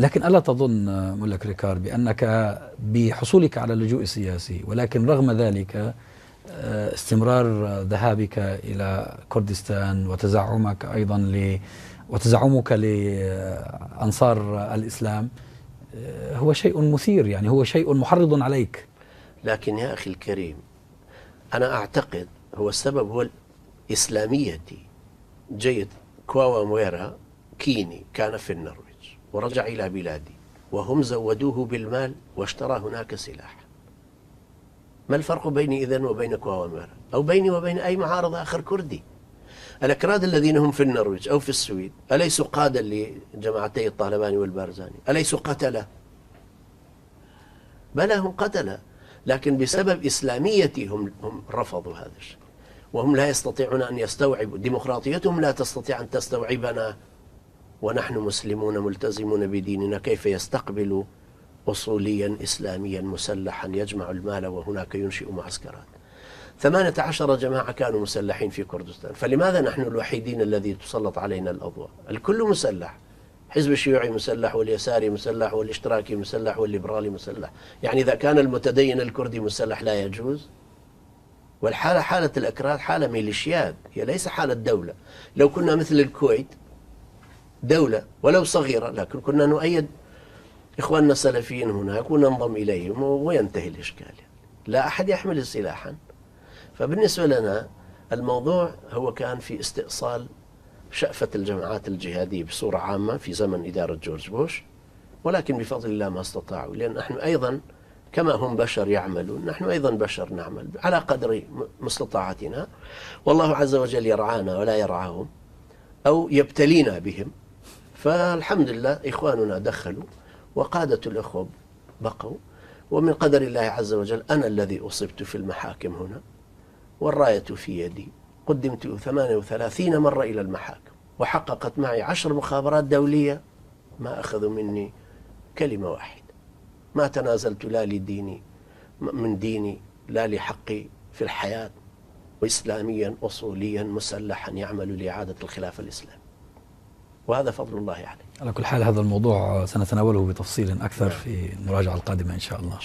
لكن ألا تظن ملا كريكار بأنك بحصولك على اللجوء السياسي، ولكن رغم ذلك استمرار ذهابك إلى كردستان وتزعمك أيضا وتزعمك لأنصار الإسلام هو شيء مثير، يعني هو شيء محرض عليك؟ لكن يا أخي الكريم، أنا أعتقد هو السبب هو إسلاميتي. جيد كواوا مويرا كيني كان في النرويج ورجع إلى بلادي، وهم زودوه بالمال واشترى هناك سلاح. ما الفرق بيني إذن وبين كواوا مويرا أو بيني وبين أي معارض آخر كردي؟ الأكراد الذين هم في النرويج أو في السويد أليسوا قادة لجماعتي الطالباني والبارزاني؟ أليسوا قتلة؟ بلى هم قتلة، لكن بسبب إسلاميتهم هم رفضوا هذا الشيء، وهم لا يستطيعون أن يستوعبوا ديمقراطيتهم، لا تستطيع أن تستوعبنا ونحن مسلمون ملتزمون بديننا. كيف يستقبل أصوليا إسلاميا مسلحا يجمع المال وهناك ينشئ معسكرات؟ 18 جماعة كانوا مسلحين في كردستان، فلماذا نحن الوحيدين الذي تسلط علينا الأضواء؟ الكل مسلح، حزب الشيوعي مسلح، واليساري مسلح، والاشتراكي مسلح، والليبرالي مسلح. يعني إذا كان المتدين الكردي مسلح لا يجوز؟ والحالة حالة الأكراد حالة ميليشيات، هي ليس حالة دولة. لو كنا مثل الكويت دولة ولو صغيرة، لكن كنا نؤيد إخواننا السلفيين هناك وننضم إليهم وينتهي الإشكال. لا أحد يحمل سلاحا. فبالنسبة لنا الموضوع هو كان في استئصال شأفة الجماعات الجهادية بصورة عامة في زمن إدارة جورج بوش، ولكن بفضل الله ما استطاعوا، لأن نحن أيضا كما هم بشر يعملون نحن أيضا بشر نعمل على قدر مستطاعتنا، والله عز وجل يرعانا ولا يرعاهم أو يبتلينا بهم. فالحمد لله إخواننا دخلوا وقادة الأخوة بقوا، ومن قدر الله عز وجل أنا الذي أصبت في المحاكم هنا والراية في يدي. قدمت 38 مرة إلى المحاكم، وحققت معي 10 مخابرات دولية ما أخذوا مني كلمة واحدة. ما تنازلت لا لديني من ديني لا لحقي في الحياة، وإسلاميا أصوليا مسلحا يعمل لإعادة الخلافة الإسلامية، وهذا فضل الله عليه. على كل حال هذا الموضوع سنتناوله بتفصيل أكثر في المراجعة القادمة إن شاء الله.